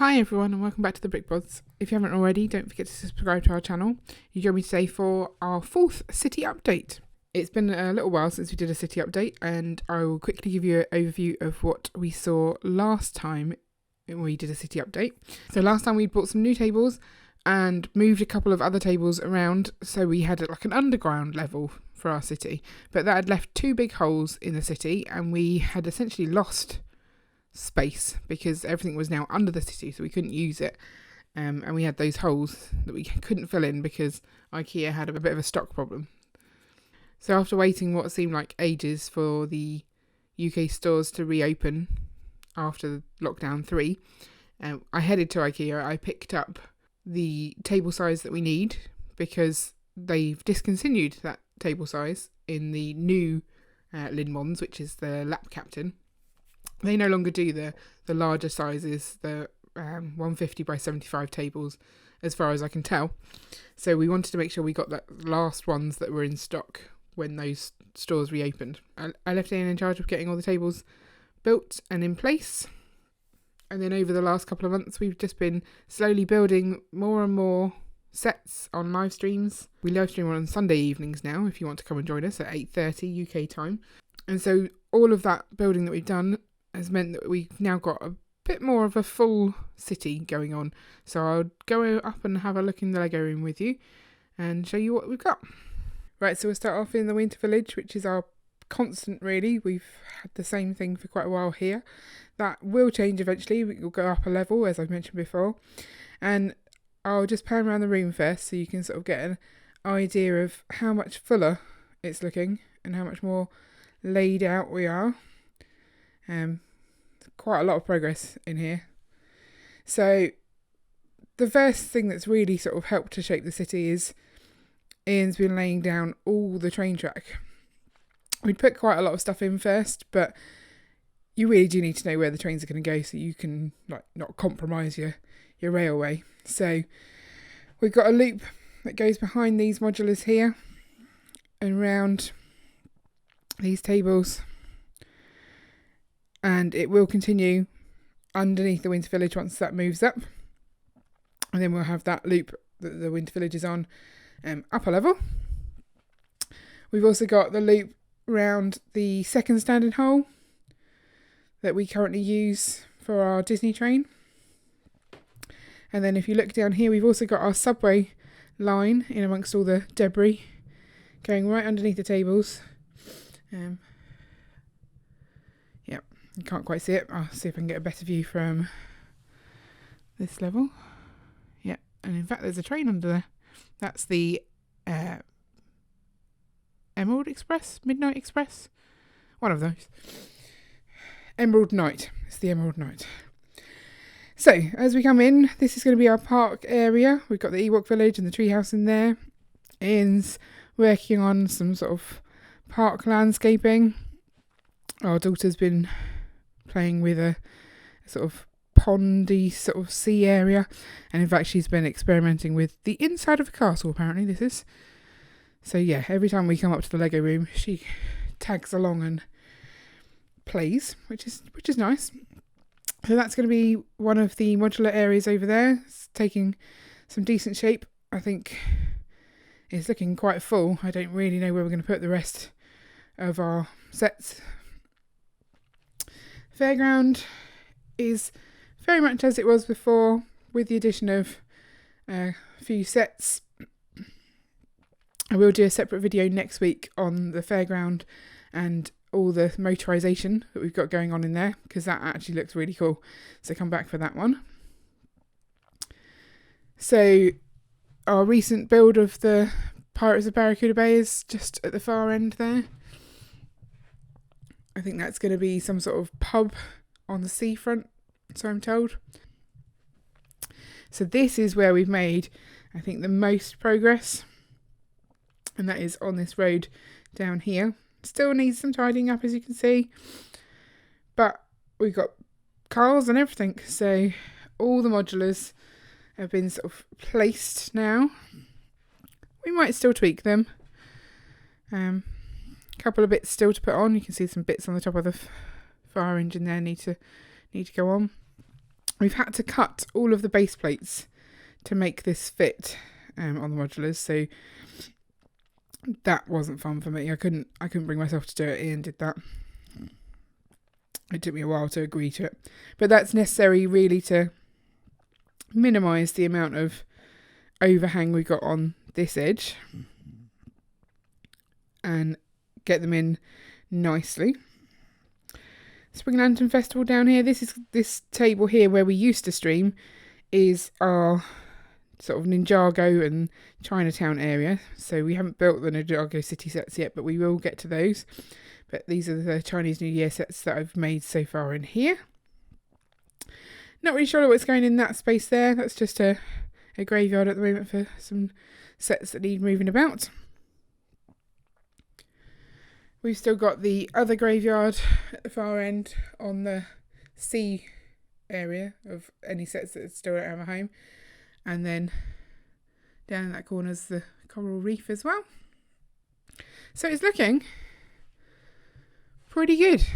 Hi everyone and welcome back to the Bods. If you haven't already, don't forget to subscribe to our channel. You join me today for our 4th city update. It's been a little while since we did a city update, and I will quickly give you an overview of what we saw last time we did a city update. So last time we bought some new tables and moved a couple of other tables around, so we had like an underground level for our city, but that had left 2 big holes in the city and we had essentially lost space because everything was now under the city, so we couldn't use it, and we had those holes that we couldn't fill in because Ikea had a bit of a stock problem. So after waiting what seemed like ages for the UK stores to reopen after lockdown 3, I headed to Ikea. I picked up the table size that we need because they've discontinued that table size in the new Lindmons, which is the Lagkapten. They no longer do the larger sizes, the 150 by 75 tables, as far as I can tell. So we wanted to make sure we got the last ones that were in stock when those stores reopened. I left Ian in charge of getting all the tables built and in place. And then over the last couple of months, we've just been slowly building more and more sets on live streams. We live stream on Sunday evenings now, if you want to come and join us at 8:30 UK time. And so all of that building that we've done has meant that we've now got a bit more of a full city going on. So I'll go up and have a look in the Lego room with you and show you what we've got. Right, so we'll start off in the Winter Village, which is our constant really. We've had the same thing for quite a while here. That will change eventually. We'll go up a level, as I've mentioned before. And I'll just pan around the room first so you can sort of get an idea of how much fuller it's looking and how much more laid out we are. Quite a lot of progress in here. So the first thing that's really sort of helped to shape the city is Ian's been laying down all the train track. We'd put quite a lot of stuff in first, but you really do need to know where the trains are going to go so you can not compromise your railway. So we've got a loop that goes behind these modulars here and round these tables. And it will continue underneath the Winter Village once that moves up. And then we'll have that loop that the Winter Village is on up a level. We've also got the loop round the second standing hole that we currently use for our Disney train. And then if you look down here, we've also got our subway line in amongst all the debris going right underneath the tables. You can't quite see it. I'll see if I can get a better view from this level. Yeah, and in fact there's a train under there. That's the Emerald Express? Midnight Express? One of those. Emerald Night. It's the Emerald Night. So, as we come in, this is going to be our park area. We've got the Ewok Village and the treehouse in there. Ian's working on some sort of park landscaping. Our daughter's been playing with a sort of pondy sort of sea area, and in fact she's been experimenting with the inside of a castle, apparently this is. So yeah, every time we come up to the Lego room she tags along and plays, which is nice. So that's going to be one of the modular areas over there. It's taking some decent shape. I think it's looking quite full. I don't really know where we're going to put the rest of our sets. Fairground is very much as it was before, with the addition of a few sets. I will do a separate video next week on the fairground and all the motorisation that we've got going on in there, because that actually looks really cool. So come back for that one. So our recent build of the Pirates of Barracuda Bay is just at the far end there. I think that's going to be some sort of pub on the seafront, so I'm told. So this is where we've made, I think, the most progress. And that is on this road down here. Still needs some tidying up, as you can see. But we've got cars and everything. So all the modulars have been sort of placed now. We might still tweak them. Couple of bits still to put on. You can see some bits on the top of the fire engine there need to go on. We've had to cut all of the base plates to make this fit on the modulars, so that wasn't fun for me. I couldn't bring myself to do it. Ian did that. It took me a while to agree to it, but that's necessary really to minimise the amount of overhang we got on this edge and get them in nicely. Spring Lantern Festival down here. This table here where we used to stream is our sort of Ninjago and Chinatown area. So we haven't built the Ninjago city sets yet, but we will get to those. But these are the Chinese New Year sets that I've made so far in here. Not really sure what's going in that space there. That's just a graveyard at the moment for some sets that need moving about. We've still got the other graveyard at the far end on the C area of any sets that still don't have a home. And then down in that corner is the coral reef as well. So it's looking pretty good.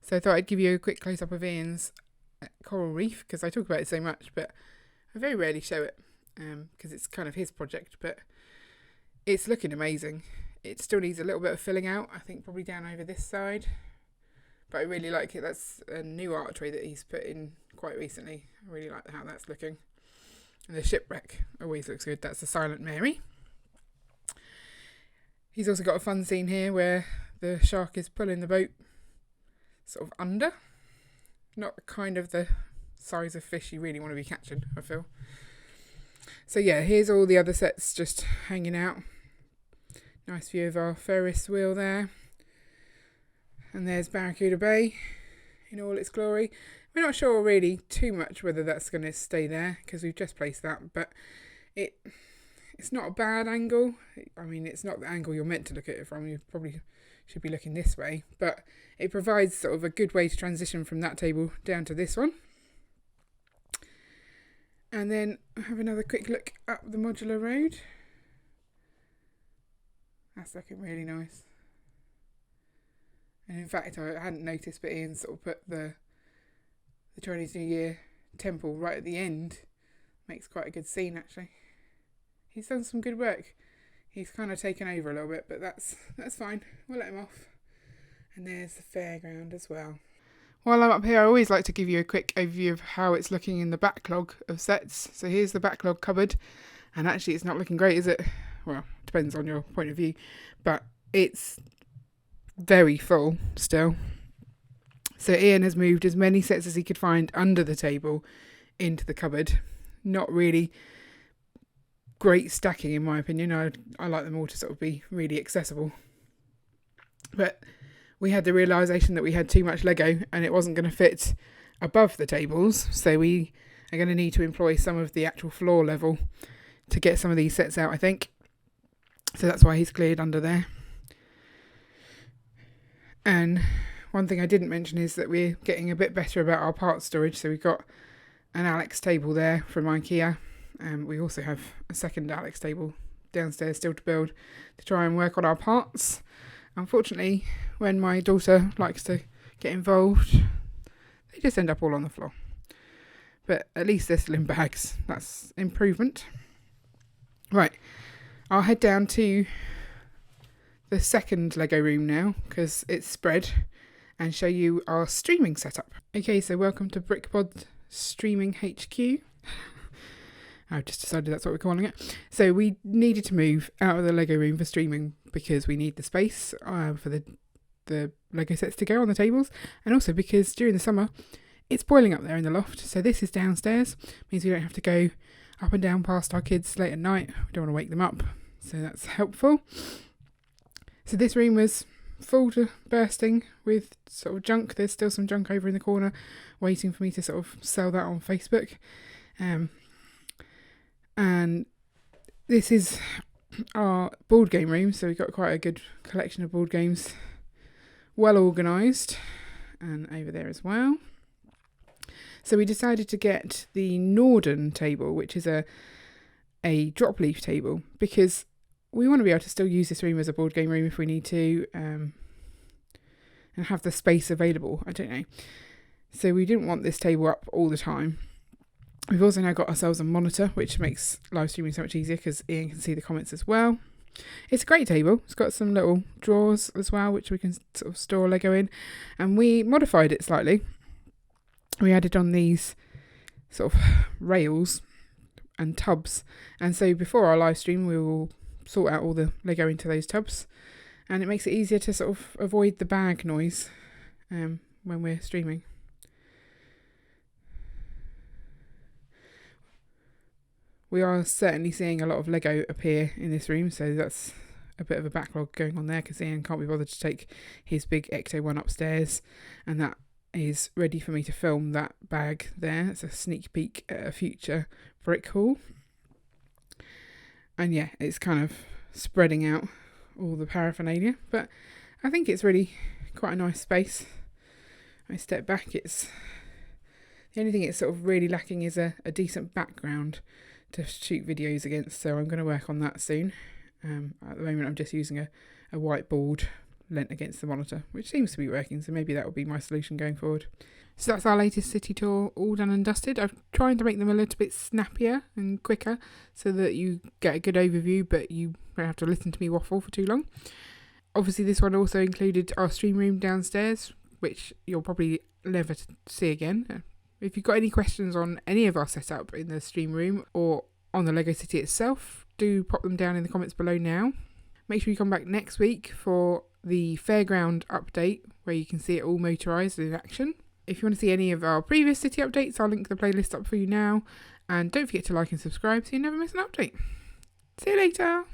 So I thought I'd give you a quick close-up of Ian's coral reef, because I talk about it so much, but I very rarely show it because it's kind of his project, but it's looking amazing. It still needs a little bit of filling out, I think probably down over this side, but I really like it. That's a new archway that he's put in quite recently. I really like how that's looking. And the shipwreck always looks good. That's the Silent Mary. He's also got a fun scene here where the shark is pulling the boat sort of under. Not kind of the size of fish you really want to be catching, I feel. So yeah, here's all the other sets just hanging out. Nice view of our Ferris wheel there. And there's Barracuda Bay in all its glory. We're not sure really too much whether that's going to stay there because we've just placed that, but it's not a bad angle. I mean, it's not the angle you're meant to look at it from. You probably should be looking this way, but it provides sort of a good way to transition from that table down to this one. And then have another quick look up the modular road. That's looking really nice. And in fact, I hadn't noticed, but Ian sort of put the Chinese New Year temple right at the end. Makes quite a good scene, actually. He's done some good work. He's kind of taken over a little bit, but that's fine. We'll let him off. And there's the fairground as well. While I'm up here, I always like to give you a quick overview of how it's looking in the backlog of sets. So here's the backlog cupboard. And actually, it's not looking great, is it? Well, depends on your point of view. But it's very full still. So Ian has moved as many sets as he could find under the table into the cupboard. Not really great stacking in my opinion. I like them all to sort of be really accessible. But we had the realisation that we had too much Lego and it wasn't going to fit above the tables. So we are going to need to employ some of the actual floor level to get some of these sets out, I think. So that's why he's cleared under there. And one thing I didn't mention is that we're getting a bit better about our parts storage. So we've got an Alex table there from Ikea. We also have a second Alex table downstairs still to build to try and work on our parts. Unfortunately, when my daughter likes to get involved, they just end up all on the floor. But at least they're still in bags. That's improvement. Right, I'll head down to the second Lego room now because it's spread and show you our streaming setup. Okay, so welcome to Bods Streaming HQ. I've just decided that's what we're calling it. So we needed to move out of the Lego room for streaming because we need the space for the Lego sets to go on the tables, and also because during the summer it's boiling up there in the loft. So this is downstairs, means we don't have to go up and down past our kids late at night. We don't want to wake them up, so that's helpful. So this room was full to bursting with sort of junk. There's still some junk over in the corner waiting for me to sort of sell that on Facebook. And this is our board game room, so we've got quite a good collection of board games, well organised, and over there as well. So we decided to get the Norden table, which is a drop leaf table, because we want to be able to still use this room as a board game room if we need to, and have the space available. I don't know. So we didn't want this table up all the time. We've also now got ourselves a monitor, which makes live streaming so much easier because Ian can see the comments as well. It's a great table. It's got some little drawers as well, which we can sort of store Lego in. And we modified it slightly. We added on these sort of rails and tubs. And so before our live stream, we will sort out all the Lego into those tubs. And it makes it easier to sort of avoid the bag noise when we're streaming. We are certainly seeing a lot of Lego appear in this room, so that's a bit of a backlog going on there because Ian can't be bothered to take his big Ecto one upstairs, and that is ready for me to film that bag there. It's a sneak peek at a future brick haul. And yeah, it's kind of spreading out all the paraphernalia, but I think it's really quite a nice space. I step back, the only thing it's sort of really lacking is a decent background to shoot videos against, so I'm going to work on that soon. At the moment I'm just using a whiteboard lent against the monitor, which seems to be working, so maybe that will be my solution going forward. So that's our latest city tour all done and dusted. I'm trying to make them a little bit snappier and quicker so that you get a good overview, but you don't have to listen to me waffle for too long. Obviously this one also included our stream room downstairs, which you'll probably never see again. If you've got any questions on any of our setup in the stream room or on the Lego City itself, do pop them down in the comments below now. Make sure you come back next week for the fairground update where you can see it all motorised in action. If you want to see any of our previous city updates, I'll link the playlist up for you now. And don't forget to like and subscribe so you never miss an update. See you later.